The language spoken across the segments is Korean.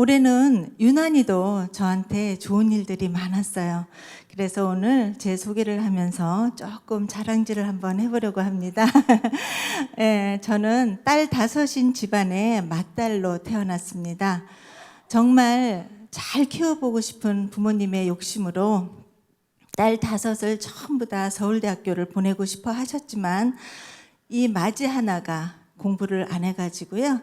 올해는 유난히도 저한테 좋은 일들이 많았어요. 그래서 오늘 제 소개를 하면서 조금 자랑질을 한번 해보려고 합니다. 예, 저는 딸 5인 집안의 맏딸로 태어났습니다. 정말 잘 키워보고 싶은 부모님의 욕심으로 딸 5을 전부 다 서울대학교를 보내고 싶어 하셨지만 이 맞이 하나가 공부를 안 해가지고요.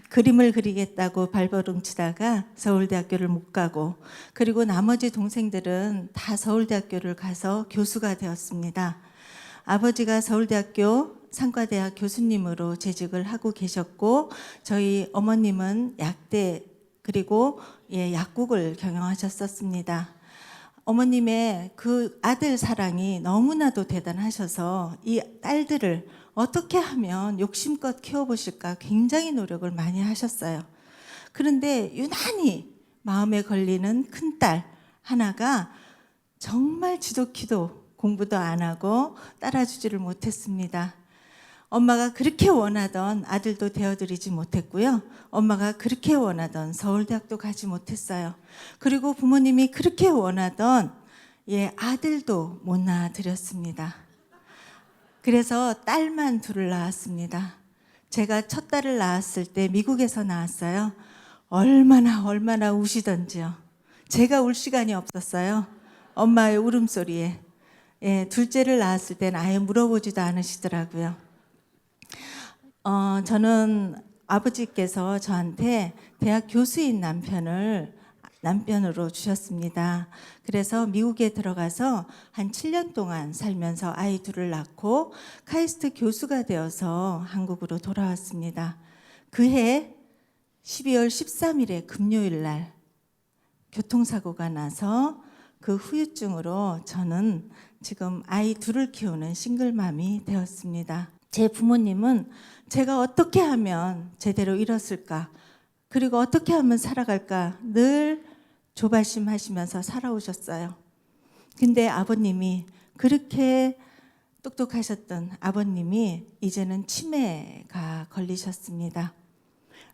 그림을 그리겠다고 발버둥 치다가 서울대학교를 못 가고, 그리고 나머지 동생들은 다 서울대학교를 가서 교수가 되었습니다. 아버지가 서울대학교 상과대학 교수님으로 재직을 하고 계셨고, 저희 어머님은 약대 그리고 약국을 경영하셨었습니다. 어머님의 그 아들 사랑이 너무나도 대단하셔서 이 딸들을 어떻게 하면 욕심껏 키워보실까 굉장히 노력을 많이 하셨어요. 그런데 유난히 마음에 걸리는 큰딸 하나가 정말 지독히도 공부도 안 하고 따라주지를 못했습니다. 엄마가 그렇게 원하던 아들도 되어드리지 못했고요. 엄마가 그렇게 원하던 서울대학도 가지 못했어요. 그리고 부모님이 그렇게 원하던 아들도 못 낳아드렸습니다. 그래서 딸만 둘을 낳았습니다. 제가 첫 딸을 낳았을 때 미국에서 낳았어요. 얼마나 우시던지요. 제가 울 시간이 없었어요. 엄마의 울음소리에. 둘째를 낳았을 때는 아예 물어보지도 않으시더라고요. 저는 아버지께서 저한테 대학 교수인 남편으로 주셨습니다. 그래서 미국에 들어가서 한 7년 동안 살면서 아이 둘을 낳고 카이스트 교수가 되어서 한국으로 돌아왔습니다. 그해 12월 13일에 금요일 날 교통사고가 나서 그 후유증으로 저는 지금 아이 둘을 키우는 싱글맘이 되었습니다. 제 부모님은 제가 어떻게 하면 제대로 일었을까, 그리고 어떻게 하면 살아갈까 늘 조바심하시면서 살아오셨어요. 근데 아버님이, 그렇게 똑똑하셨던 아버님이 이제는 치매가 걸리셨습니다.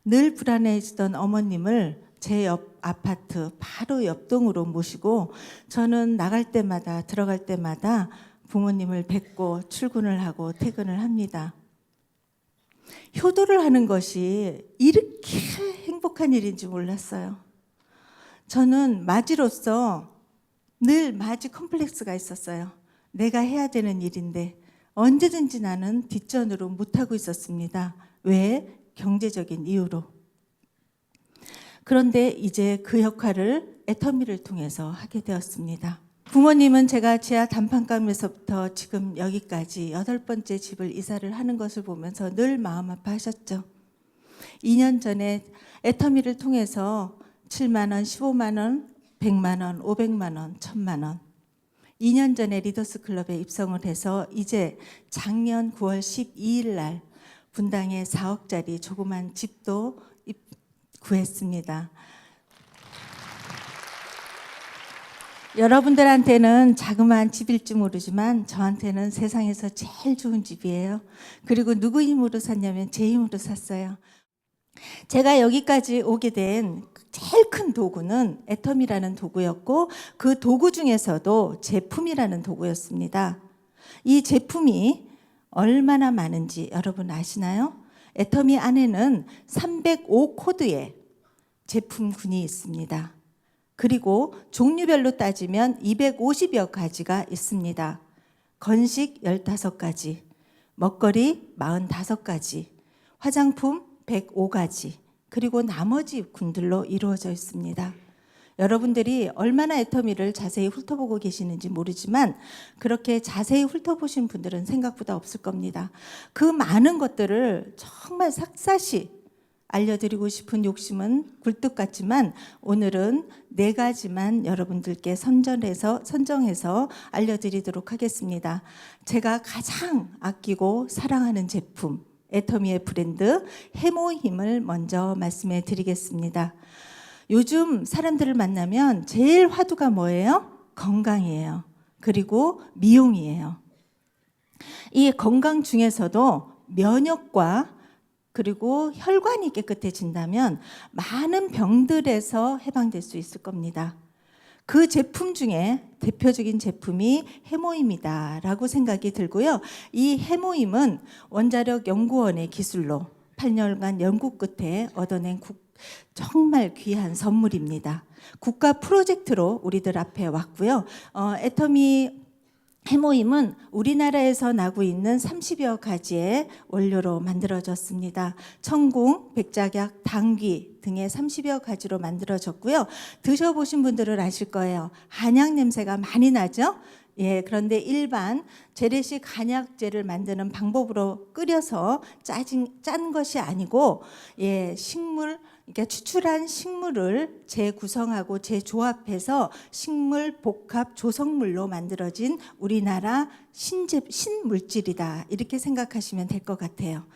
늘 불안해지던 어머님을 제 옆 아파트 바로 옆 동으로 모시고 저는 나갈 때마다 들어갈 때마다 부모님을 뵙고 출근을 하고 퇴근을 합니다. 효도를 하는 것이 이렇게 행복한 일인지 몰랐어요. 저는 마지로서 늘 마지 컴플렉스가 있었어요. 내가 해야 되는 일인데 언제든지 나는 뒷전으로 못하고 있었습니다. 왜? 경제적인 이유로. 그런데 이제 그 역할을 애터미를 통해서 하게 되었습니다. 부모님은 제가 지하 단판감에서부터 지금 여기까지 8번째 집을 이사를 하는 것을 보면서 늘 마음 아파하셨죠. 2년 전에 애터미를 통해서 7만 원, 15만 원, 100만 원, 500만 원, 1000만 원. 2년 전에 리더스 클럽에 입성을 해서 이제 작년 9월 12일 날 분당에 4억짜리 조그만 집도 구했습니다. 여러분들한테는 자그마한 집일지 모르지만 저한테는 세상에서 제일 좋은 집이에요. 그리고 누구 힘으로 샀냐면 제 힘으로 샀어요. 제가 여기까지 오게 된 제일 큰 도구는 애터미라는 도구였고, 그 도구 중에서도 제품이라는 도구였습니다. 이 제품이 얼마나 많은지 여러분 아시나요? 애터미 안에는 305 코드의 제품군이 있습니다. 그리고 종류별로 따지면 250여 가지가 있습니다. 건식 15가지, 먹거리 45가지, 화장품 105가지, 그리고 나머지 군들로 이루어져 있습니다. 여러분들이 얼마나 애터미를 자세히 훑어보고 계시는지 모르지만 그렇게 자세히 훑어보신 분들은 생각보다 없을 겁니다. 그 많은 것들을 정말 샅샅이 알려드리고 싶은 욕심은 굴뚝 같지만 오늘은 4가지만 여러분들께 선정해서 알려드리도록 하겠습니다. 제가 가장 아끼고 사랑하는 제품, 애터미의 브랜드 해모힘을 먼저 말씀해 드리겠습니다. 요즘 사람들을 만나면 제일 화두가 뭐예요? 건강이에요. 그리고 미용이에요. 이 건강 중에서도 면역과 그리고 혈관이 깨끗해진다면 많은 병들에서 해방될 수 있을 겁니다. 그 제품 중에 대표적인 제품이 해모임이다라고 생각이 들고요. 이 해모임은 원자력 연구원의 기술로 8년간 연구 끝에 얻어낸 정말 귀한 선물입니다. 국가 프로젝트로 우리들 앞에 왔고요. 애터미 해모임은 우리나라에서 나고 있는 30여 가지의 원료로 만들어졌습니다. 청궁, 백작약, 당귀 등의 30여 가지로 만들어졌고요. 드셔보신 분들은 아실 거예요. 한약 냄새가 많이 나죠? 예, 그런데 일반 재래식 한약재를 만드는 방법으로 끓여서 짠 것이 아니고, 예, 그러니까 추출한 식물을 재구성하고 재조합해서 식물 복합 조성물로 만들어진 우리나라 신물질이다. 이렇게 생각하시면 될 것 같아요.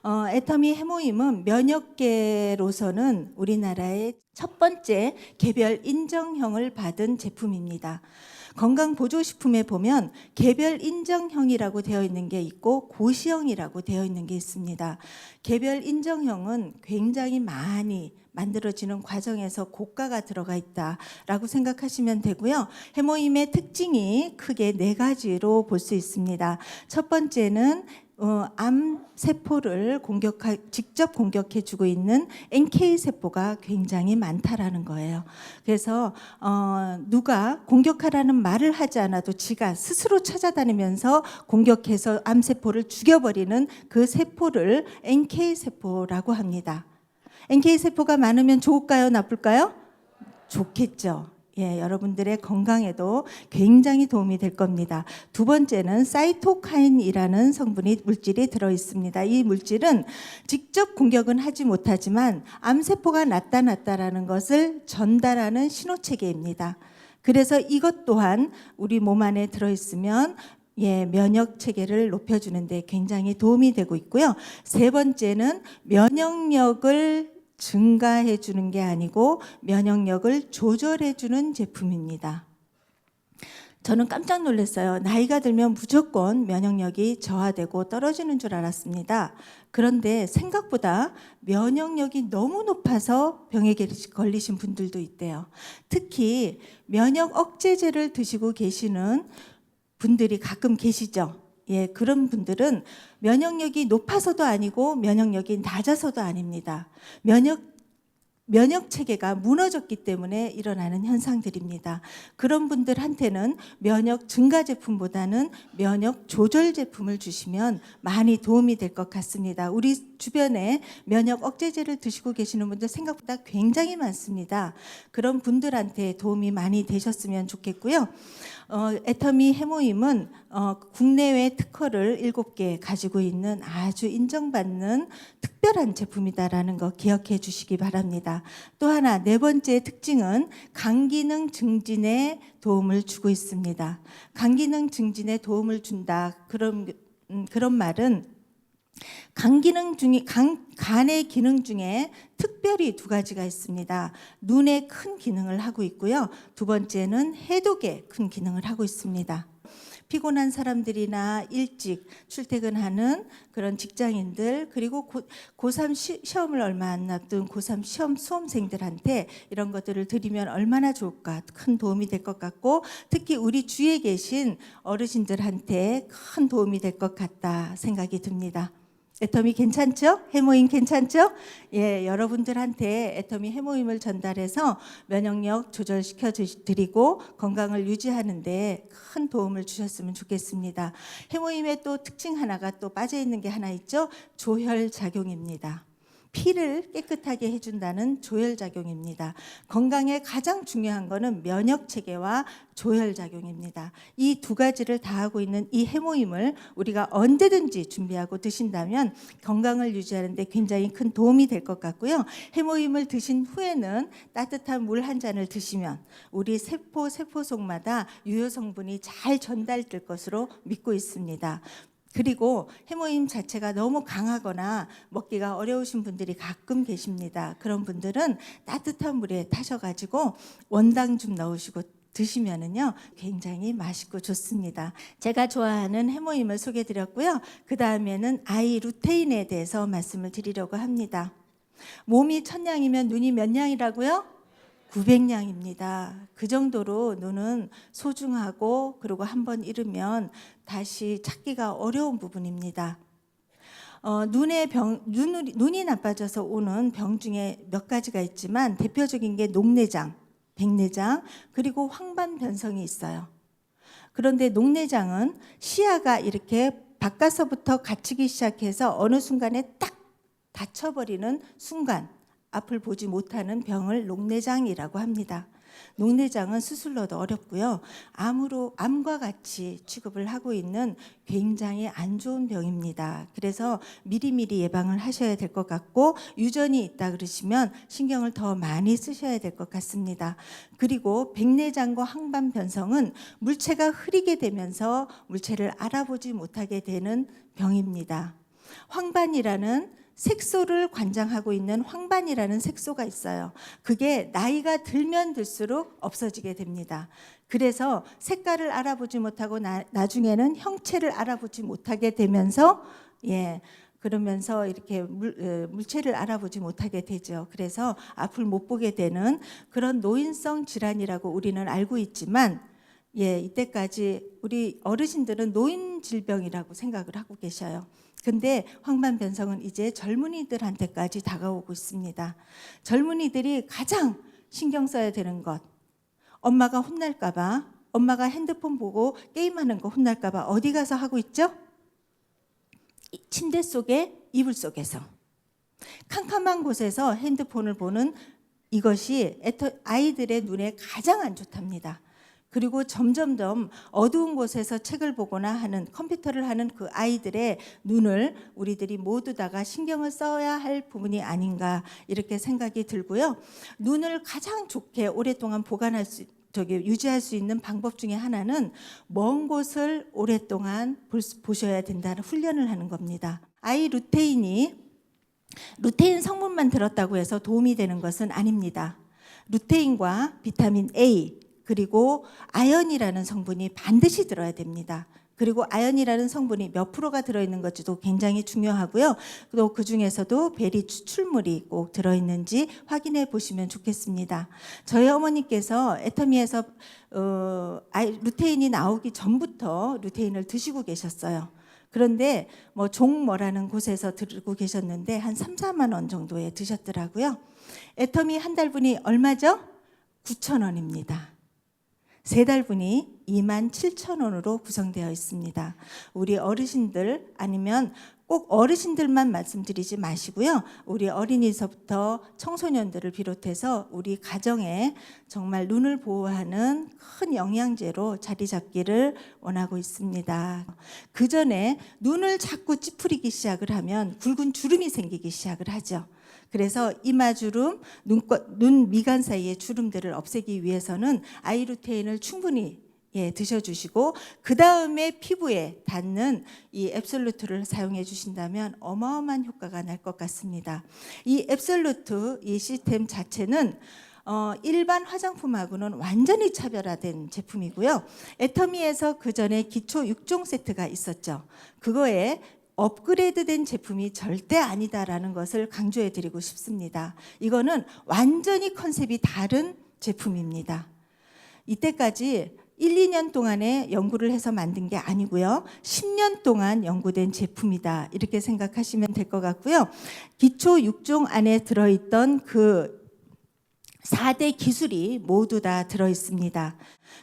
애터미 해모임은 면역계로서는 우리나라의 첫 번째 개별 인정형을 받은 제품입니다. 건강보조식품에 보면 개별 인정형이라고 되어 있는 게 있고 고시형이라고 되어 있는 게 있습니다. 개별 인정형은 굉장히 많이 만들어지는 과정에서 고가가 들어가 있다라고 생각하시면 되고요. 해모임의 특징이 크게 4가지로 볼 수 있습니다. 첫 번째는 암 세포를 직접 공격해 주고 있는 NK 세포가 굉장히 많다라는 거예요. 그래서 누가 공격하라는 말을 하지 않아도 지가 스스로 찾아다니면서 공격해서 암 세포를 죽여버리는 그 세포를 NK 세포라고 합니다. NK 세포가 많으면 좋을까요, 나쁠까요? 좋겠죠. 예, 여러분들의 건강에도 굉장히 도움이 될 겁니다. 두 번째는 사이토카인이라는 물질이 들어 있습니다. 이 물질은 직접 공격은 하지 못하지만 암세포가 나타났다라는 것을 전달하는 신호체계입니다. 그래서 이것 또한 우리 몸 안에 들어 있으면 면역 체계를 높여주는 데 굉장히 도움이 되고 있고요. 세 번째는 면역력을 증가해 주는 게 아니고 면역력을 조절해 주는 제품입니다. 저는 깜짝 놀랐어요. 나이가 들면 무조건 면역력이 저하되고 떨어지는 줄 알았습니다. 그런데 생각보다 면역력이 너무 높아서 병에 걸리신 분들도 있대요. 특히 면역 억제제를 드시고 계시는 분들이 가끔 계시죠. 예, 그런 분들은 면역력이 높아서도 아니고 면역력이 낮아서도 아닙니다. 면역 체계가 무너졌기 때문에 일어나는 현상들입니다. 그런 분들한테는 면역 증가 제품보다는 면역 조절 제품을 주시면 많이 도움이 될 것 같습니다. 우리 주변에 면역 억제제를 드시고 계시는 분들 생각보다 굉장히 많습니다. 그런 분들한테 도움이 많이 되셨으면 좋겠고요. 애터미 해모임은 국내외 특허를 7개 가지고 있는 아주 인정받는 특별한 제품이다라는 거 기억해 주시기 바랍니다. 또 하나, 4번째 특징은 간기능 증진에 도움을 주고 있습니다. 간기능 증진에 도움을 준다. 그런 말은 간의 기능 중에 특별히 2가지가 있습니다. 눈의 큰 기능을 하고 있고요. 두 번째는 해독에 큰 기능을 하고 있습니다. 피곤한 사람들이나 일찍 출퇴근하는 그런 직장인들, 그리고 고3 시험을 얼마 안 앞둔 고3 시험 수험생들한테 이런 것들을 드리면 얼마나 좋을까, 큰 도움이 될 것 같고, 특히 우리 주위에 계신 어르신들한테 큰 도움이 될 것 같다 생각이 듭니다. 애터미 괜찮죠? 해모임 괜찮죠? 예, 여러분들한테 애터미 해모임을 전달해서 면역력 조절시켜 드리고 건강을 유지하는 데 큰 도움을 주셨으면 좋겠습니다. 해모임의 또 특징 하나가 또 빠져 있는 게 하나 있죠? 조혈 작용입니다. 피를 깨끗하게 해준다는 조혈작용입니다. 건강에 가장 중요한 것은 면역체계와 조혈작용입니다. 이 2가지를 다 하고 있는 이 해모임을 우리가 언제든지 준비하고 드신다면 건강을 유지하는 데 굉장히 큰 도움이 될 것 같고요. 해모임을 드신 후에는 따뜻한 물 한 잔을 드시면 우리 세포 속마다 유효 성분이 잘 전달될 것으로 믿고 있습니다. 그리고 해모임 자체가 너무 강하거나 먹기가 어려우신 분들이 가끔 계십니다. 그런 분들은 따뜻한 물에 타셔가지고 원당 좀 넣으시고 드시면은요 굉장히 맛있고 좋습니다. 제가 좋아하는 해모임을 소개드렸고요. 그 다음에는 아이 루테인에 대해서 말씀을 드리려고 합니다. 몸이 1000냥이면 눈이 몇 냥이라고요? 900냥입니다. 그 정도로 눈은 소중하고 그리고 한번 잃으면 다시 찾기가 어려운 부분입니다. 눈이 나빠져서 오는 병 중에 몇 가지가 있지만 대표적인 게 녹내장, 백내장, 그리고 황반변성이 있어요. 그런데 녹내장은 시야가 이렇게 바깥서부터 갇히기 시작해서 어느 순간에 딱 닫혀버리는 순간 앞을 보지 못하는 병을 녹내장이라고 합니다. 녹내장은 수술로도 어렵고요. 암과 같이 취급을 하고 있는 굉장히 안 좋은 병입니다. 그래서 미리미리 예방을 하셔야 될 것 같고 유전이 있다 그러시면 신경을 더 많이 쓰셔야 될 것 같습니다. 그리고 백내장과 황반변성은 물체가 흐리게 되면서 물체를 알아보지 못하게 되는 병입니다. 황반이라는 색소를 관장하고 있는 황반이라는 색소가 있어요. 그게 나이가 들면 들수록 없어지게 됩니다. 그래서 색깔을 알아보지 못하고 나중에는 형체를 알아보지 못하게 되면서 그러면서 이렇게 물체를 알아보지 못하게 되죠. 그래서 앞을 못 보게 되는 그런 노인성 질환이라고 우리는 알고 있지만 이때까지 우리 어르신들은 노인 질병이라고 생각을 하고 계셔요. 근데 황반변성은 이제 젊은이들한테까지 다가오고 있습니다. 젊은이들이 가장 신경 써야 되는 것, 엄마가 혼날까 봐, 엄마가 핸드폰 보고 게임하는 거 혼날까 봐 어디 가서 하고 있죠? 침대 속에, 이불 속에서. 캄캄한 곳에서 핸드폰을 보는 이것이 아이들의 눈에 가장 안 좋답니다. 그리고 점점점 어두운 곳에서 책을 보거나 하는 컴퓨터를 하는 그 아이들의 눈을 우리들이 모두 다가 신경을 써야 할 부분이 아닌가 이렇게 생각이 들고요. 눈을 가장 좋게 오랫동안 유지할 수 있는 방법 중에 하나는 먼 곳을 오랫동안 보셔야 된다는 훈련을 하는 겁니다. 아이 루테인 성분만 들었다고 해서 도움이 되는 것은 아닙니다. 루테인과 비타민 A 그리고 아연이라는 성분이 반드시 들어야 됩니다. 그리고 아연이라는 성분이 몇 프로가 들어있는 것도 굉장히 중요하고요. 또 그 중에서도 베리 추출물이 꼭 들어있는지 확인해 보시면 좋겠습니다. 저희 어머니께서 애터미에서 루테인이 나오기 전부터 루테인을 드시고 계셨어요. 그런데 종모라는 곳에서 들고 계셨는데 한 3, 4만 원 정도에 드셨더라고요. 애터미 한 달분이 얼마죠? 9,000원입니다. 3달분이 27,000원으로 구성되어 있습니다. 우리 어르신들 아니면 꼭 어르신들만 말씀드리지 마시고요. 우리 어린이서부터 청소년들을 비롯해서 우리 가정에 정말 눈을 보호하는 큰 영양제로 자리 잡기를 원하고 있습니다. 그 전에 눈을 자꾸 찌푸리기 시작을 하면 굵은 주름이 생기기 시작을 하죠. 그래서 이마주름, 눈 미간 사이의 주름들을 없애기 위해서는 아이루테인을 충분히 드셔주시고 그 다음에 피부에 닿는 이 앱솔루트를 사용해 주신다면 어마어마한 효과가 날 것 같습니다. 이 앱솔루트 이 시스템 자체는 일반 화장품하고는 완전히 차별화된 제품이고요. 애터미에서 그 전에 기초 6종 세트가 있었죠. 그거에 업그레이드된 제품이 절대 아니다라는 것을 강조해 드리고 싶습니다. 이거는 완전히 컨셉이 다른 제품입니다. 이때까지 1, 2년 동안에 연구를 해서 만든 게 아니고요. 10년 동안 연구된 제품이다. 이렇게 생각하시면 될 것 같고요. 기초 6종 안에 들어있던 그 4대 기술이 모두 다 들어있습니다.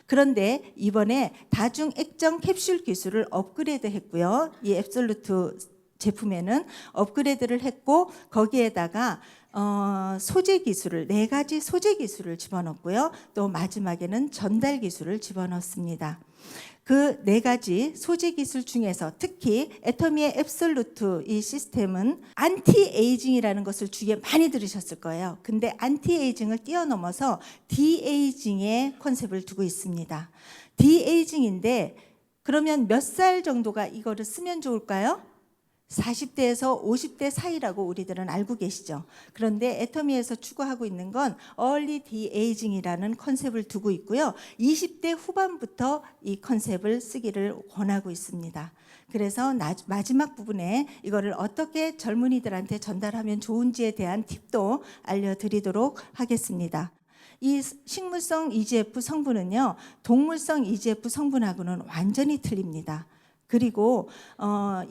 그런데 이번에 다중 액정 캡슐 기술을 업그레이드 했고요. 이 앱솔루트 제품에는 업그레이드를 했고 거기에다가 소재 기술을 4가지 소재 기술을 집어넣었고요. 또 마지막에는 전달 기술을 집어넣습니다. 그 4가지 소재 기술 중에서 특히 애터미의 앱솔루트 이 시스템은 안티에이징이라는 것을 주위에 많이 들으셨을 거예요. 근데 안티에이징을 뛰어넘어서 디에이징의 컨셉을 두고 있습니다. 디에이징인데 그러면 몇 살 정도가 이거를 쓰면 좋을까요? 40대에서 50대 사이라고 우리들은 알고 계시죠. 그런데 애터미에서 추구하고 있는 건 얼리 디에이징이라는 컨셉을 두고 있고요. 20대 후반부터 이 컨셉을 쓰기를 권하고 있습니다. 그래서 마지막 부분에 이거를 어떻게 젊은이들한테 전달하면 좋은지에 대한 팁도 알려드리도록 하겠습니다. 이 식물성 EGF 성분은요, 동물성 EGF 성분하고는 완전히 틀립니다. 그리고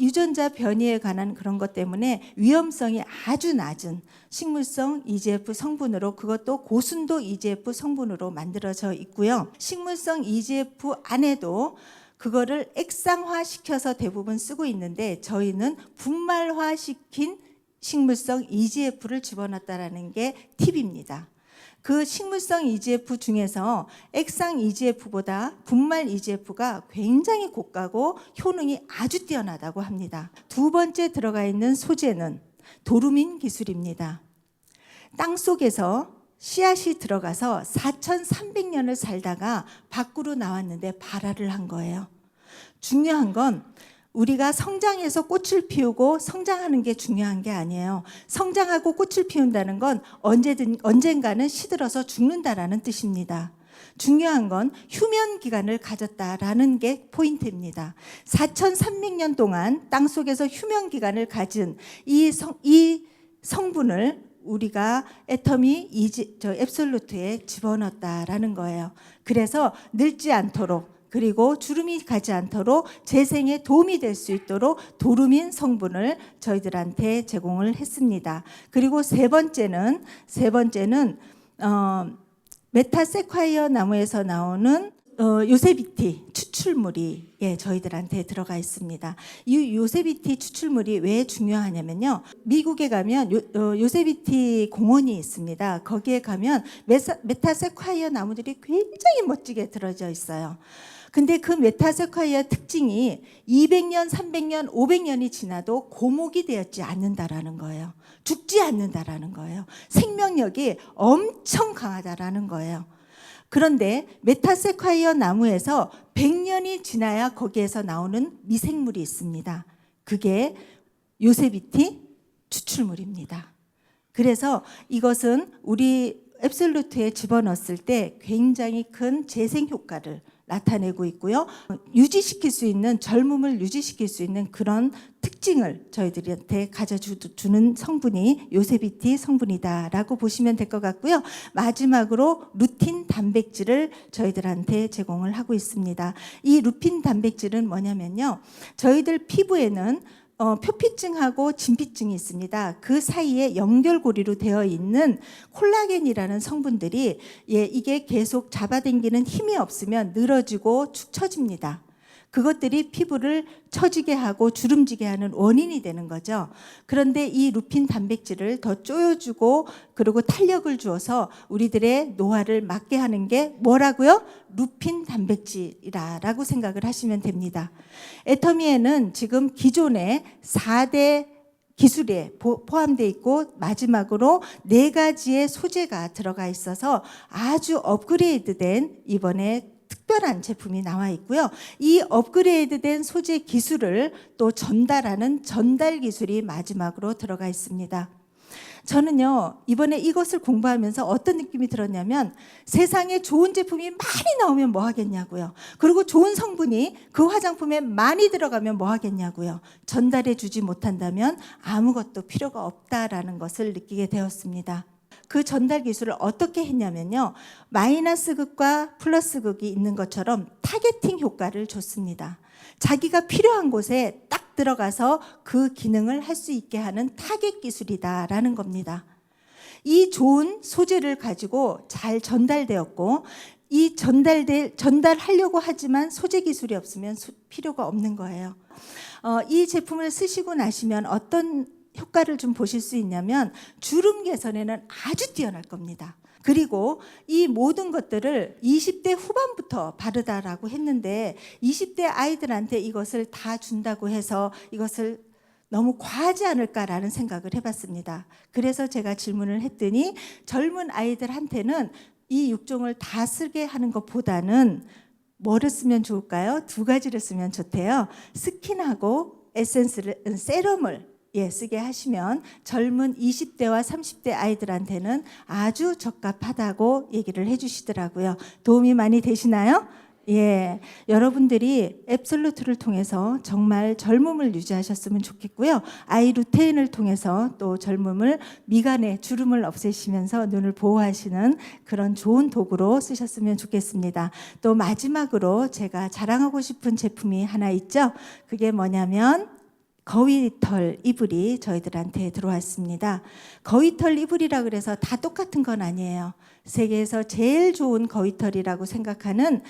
유전자 변이에 관한 그런 것 때문에 위험성이 아주 낮은 식물성 EGF 성분으로, 그것도 고순도 EGF 성분으로 만들어져 있고요. 식물성 EGF 안에도 그거를 액상화 시켜서 대부분 쓰고 있는데, 저희는 분말화 시킨 식물성 EGF를 집어넣었다라는 게 팁입니다. 그 식물성 EGF 중에서 액상 EGF보다 분말 EGF가 굉장히 고가고 효능이 아주 뛰어나다고 합니다. 두 번째 들어가 있는 소재는 도루민 기술입니다. 땅 속에서 씨앗이 들어가서 4,300년을 살다가 밖으로 나왔는데 발화를 한 거예요. 중요한 건 우리가 성장해서 꽃을 피우고 성장하는 게 중요한 게 아니에요. 성장하고 꽃을 피운다는 건 언젠가는 시들어서 죽는다라는 뜻입니다. 중요한 건 휴면 기간을 가졌다라는 게 포인트입니다. 4,300년 동안 땅속에서 휴면 기간을 가진 이 성분을 우리가 애터미 앱솔루트에 집어넣었다라는 거예요. 그래서 늙지 않도록, 그리고 주름이 가지 않도록 재생에 도움이 될 수 있도록 도루민 성분을 저희들한테 제공을 했습니다. 그리고 세 번째는 메타세콰이어 나무에서 나오는 요세비티 추출물이 저희들한테 들어가 있습니다. 이 요세비티 추출물이 왜 중요하냐면요, 미국에 가면 요세비티 공원이 있습니다. 거기에 가면 메타세콰이어 나무들이 굉장히 멋지게 들어져 있어요. 근데 그 메타세콰이어 특징이 200년, 300년, 500년이 지나도 고목이 되었지 않는다라는 거예요. 죽지 않는다라는 거예요. 생명력이 엄청 강하다라는 거예요. 그런데 메타세콰이어 나무에서 100년이 지나야 거기에서 나오는 미생물이 있습니다. 그게 요세비티 추출물입니다. 그래서 이것은 우리 앱솔루트에 집어넣었을 때 굉장히 큰 재생 효과를 나타내고 있고요. 유지시킬 수 있는, 젊음을 유지시킬 수 있는 그런 특징을 저희들한테 가져주는 성분이 요세비티 성분이다라고 보시면 될 것 같고요. 마지막으로 루틴 단백질을 저희들한테 제공을 하고 있습니다. 이 루틴 단백질은 뭐냐면요, 저희들 피부에는 표피층하고 진피층이 있습니다. 그 사이에 연결고리로 되어 있는 콜라겐이라는 성분들이 이게 계속 잡아당기는 힘이 없으면 늘어지고 축 처집니다. 그것들이 피부를 처지게 하고 주름지게 하는 원인이 되는 거죠. 그런데 이 루핀 단백질을 더 쪼여주고 그리고 탄력을 주어서 우리들의 노화를 막게 하는 게 뭐라고요? 루핀 단백질이라고 생각을 하시면 됩니다. 애터미에는 지금 기존에 4대 기술에 포함되어 있고 마지막으로 4가지의 소재가 들어가 있어서 아주 업그레이드된 이번에 특별한 제품이 나와 있고요. 이 업그레이드된 소재 기술을 또 전달하는 전달 기술이 마지막으로 들어가 있습니다. 저는요, 이번에 이것을 공부하면서 어떤 느낌이 들었냐면, 세상에 좋은 제품이 많이 나오면 뭐 하겠냐고요. 그리고 좋은 성분이 그 화장품에 많이 들어가면 뭐 하겠냐고요. 전달해 주지 못한다면 아무것도 필요가 없다라는 것을 느끼게 되었습니다. 그 전달 기술을 어떻게 했냐면요, 마이너스 극과 플러스 극이 있는 것처럼 타겟팅 효과를 줬습니다. 자기가 필요한 곳에 딱 들어가서 그 기능을 할 수 있게 하는 타겟 기술이다라는 겁니다. 이 좋은 소재를 가지고 잘 전달되었고, 이 전달하려고 하지만 소재 기술이 없으면 필요가 없는 거예요. 이 제품을 쓰시고 나시면 어떤 효과를 좀 보실 수 있냐면, 주름 개선에는 아주 뛰어날 겁니다. 그리고 이 모든 것들을 20대 후반부터 바르다라고 했는데, 20대 아이들한테 이것을 다 준다고 해서 이것을 너무 과하지 않을까라는 생각을 해봤습니다. 그래서 제가 질문을 했더니, 젊은 아이들한테는 이 6종을 다 쓰게 하는 것보다는 뭐를 쓰면 좋을까요? 2가지를 쓰면 좋대요. 스킨하고 에센스를 세럼을 쓰게 하시면 젊은 20대와 30대 아이들한테는 아주 적합하다고 얘기를 해주시더라고요. 도움이 많이 되시나요? 예, 여러분들이 앱솔루트를 통해서 정말 젊음을 유지하셨으면 좋겠고요. 아이루테인을 통해서 또 젊음을, 미간의 주름을 없애시면서 눈을 보호하시는 그런 좋은 도구로 쓰셨으면 좋겠습니다. 또 마지막으로 제가 자랑하고 싶은 제품이 하나 있죠. 그게 뭐냐면 거위털 이불이 저희들한테 들어왔습니다. 거위털 이불이라 그래서 다 똑같은 건 아니에요. 세계에서 제일 좋은 거위털이라고 생각하는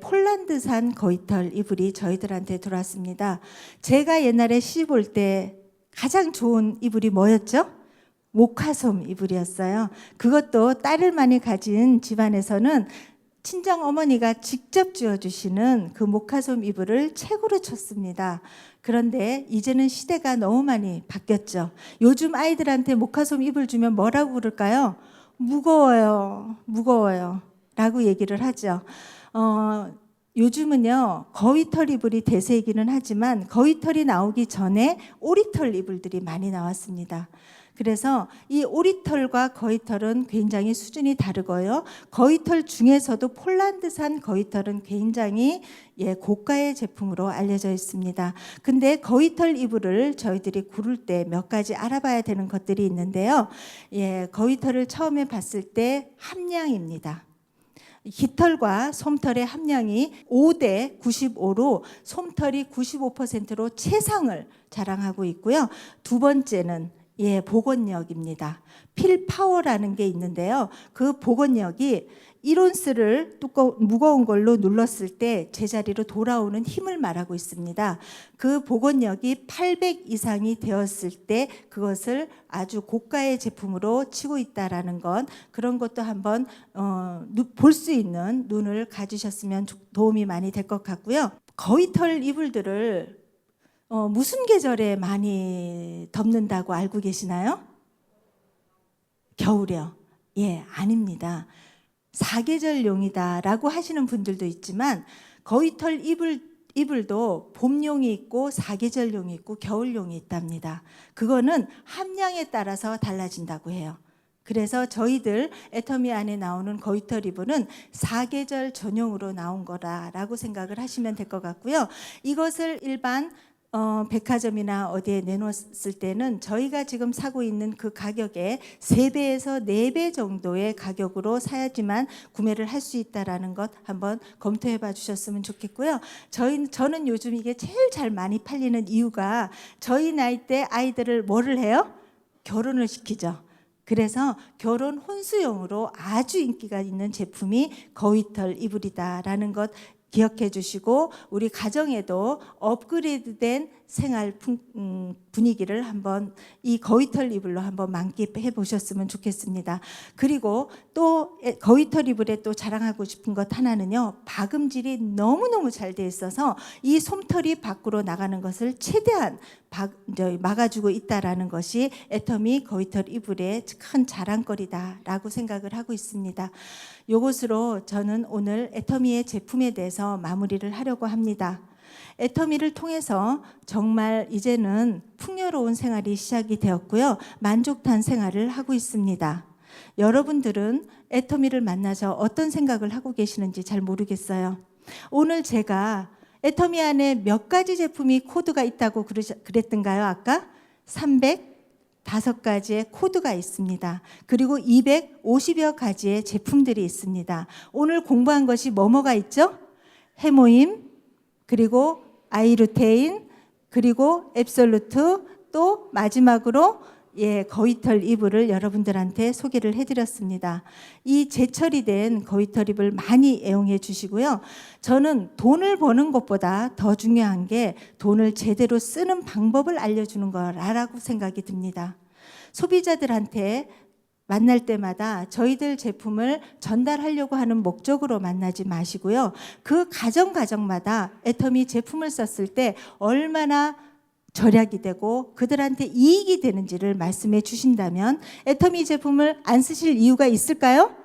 폴란드산 거위털 이불이 저희들한테 들어왔습니다. 제가 옛날에 시집 올 때 가장 좋은 이불이 뭐였죠? 목화솜 이불이었어요. 그것도 딸을 많이 가진 집안에서는 친정 어머니가 직접 쥐어주시는 그 목화솜 이불을 최고로 쳤습니다. 그런데 이제는 시대가 너무 많이 바뀌었죠. 요즘 아이들한테 목화솜 이불 주면 뭐라고 그럴까요? 무거워요, 무거워요 라고 얘기를 하죠. 요즘은요, 거위털 이불이 대세이기는 하지만 거위털이 나오기 전에 오리털 이불들이 많이 나왔습니다. 그래서 이 오리털과 거위털은 굉장히 수준이 다르고요. 거위털 중에서도 폴란드산 거위털은 굉장히 고가의 제품으로 알려져 있습니다. 근데 거위털 이불을 저희들이 고를 때 몇 가지 알아봐야 되는 것들이 있는데요. 거위털을 처음에 봤을 때 함량입니다. 깃털과 솜털의 함량이 5대 95로 솜털이 95%로 최상을 자랑하고 있고요. 두 번째는 복원력입니다. 필파워라는 게 있는데요. 그 복원력이 1온스를 무거운 걸로 눌렀을 때 제자리로 돌아오는 힘을 말하고 있습니다. 그 복원력이 800 이상이 되었을 때 그것을 아주 고가의 제품으로 치고 있다라는 건, 그런 것도 한번 볼 수 있는 눈을 가지셨으면 도움이 많이 될 것 같고요. 거위털 이불들을 무슨 계절에 많이 덮는다고 알고 계시나요? 겨울이요? 아닙니다. 사계절용이다라고 하시는 분들도 있지만 거위털 이불도 봄용이 있고 사계절용이 있고 겨울용이 있답니다. 그거는 함량에 따라서 달라진다고 해요. 그래서 저희들 애터미 안에 나오는 거위털 이불은 사계절 전용으로 나온 거라고 생각을 하시면 될 것 같고요. 이것을 일반 백화점이나 어디에 내놓았을 때는 저희가 지금 사고 있는 그 가격의 3배에서 4배 정도의 가격으로 사야지만 구매를 할 수 있다는 것 한번 검토해 봐 주셨으면 좋겠고요. 저는 요즘 이게 제일 잘 많이 팔리는 이유가 저희 나이 때 아이들을 뭐를 해요? 결혼을 시키죠. 그래서 결혼 혼수용으로 아주 인기가 있는 제품이 거위털 이불이다라는 것 기억해 주시고, 우리 가정에도 업그레이드된 생활 분위기를 한번 이 거위털 이불로 한번 만끽해 보셨으면 좋겠습니다. 그리고 또 거위털 이불에 또 자랑하고 싶은 것 하나는요, 박음질이 너무너무 잘 돼 있어서 이 솜털이 밖으로 나가는 것을 최대한 막아주고 있다라는 것이 애터미 거위털 이불의 큰 자랑거리다라고 생각을 하고 있습니다. 이것으로 저는 오늘 애터미의 제품에 대해서 마무리를 하려고 합니다. 애터미를 통해서 정말 이제는 풍요로운 생활이 시작이 되었고요. 만족한 생활을 하고 있습니다. 여러분들은 애터미를 만나서 어떤 생각을 하고 계시는지 잘 모르겠어요. 오늘 제가 애터미 안에 몇 가지 제품이 코드가 있다고 그랬던가요? 아까 305가지의 코드가 있습니다. 그리고 250여 가지의 제품들이 있습니다. 오늘 공부한 것이 뭐가 있죠? 해모임, 그리고 아이루테인, 그리고 앱솔루트, 또 마지막으로 거위털 이불을 여러분들한테 소개를 해드렸습니다. 이 제철이 된 거위털 이불 많이 애용해 주시고요. 저는 돈을 버는 것보다 더 중요한 게 돈을 제대로 쓰는 방법을 알려주는 거라고 생각이 듭니다. 소비자들한테 만날 때마다 저희들 제품을 전달하려고 하는 목적으로 만나지 마시고요. 그 가정마다 애터미 제품을 썼을 때 얼마나 절약이 되고 그들한테 이익이 되는지를 말씀해 주신다면 애터미 제품을 안 쓰실 이유가 있을까요?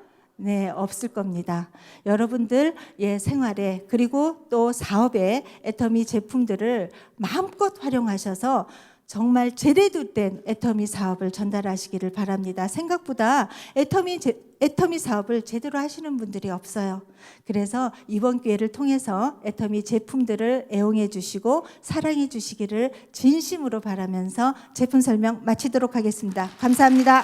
네, 없을 겁니다. 여러분들 생활에 그리고 또 사업에 애터미 제품들을 마음껏 활용하셔서 정말 제대로 된 애터미 사업을 전달하시기를 바랍니다. 생각보다 애터미 사업을 제대로 하시는 분들이 없어요. 그래서 이번 기회를 통해서 애터미 제품들을 애용해 주시고 사랑해 주시기를 진심으로 바라면서 제품 설명 마치도록 하겠습니다. 감사합니다.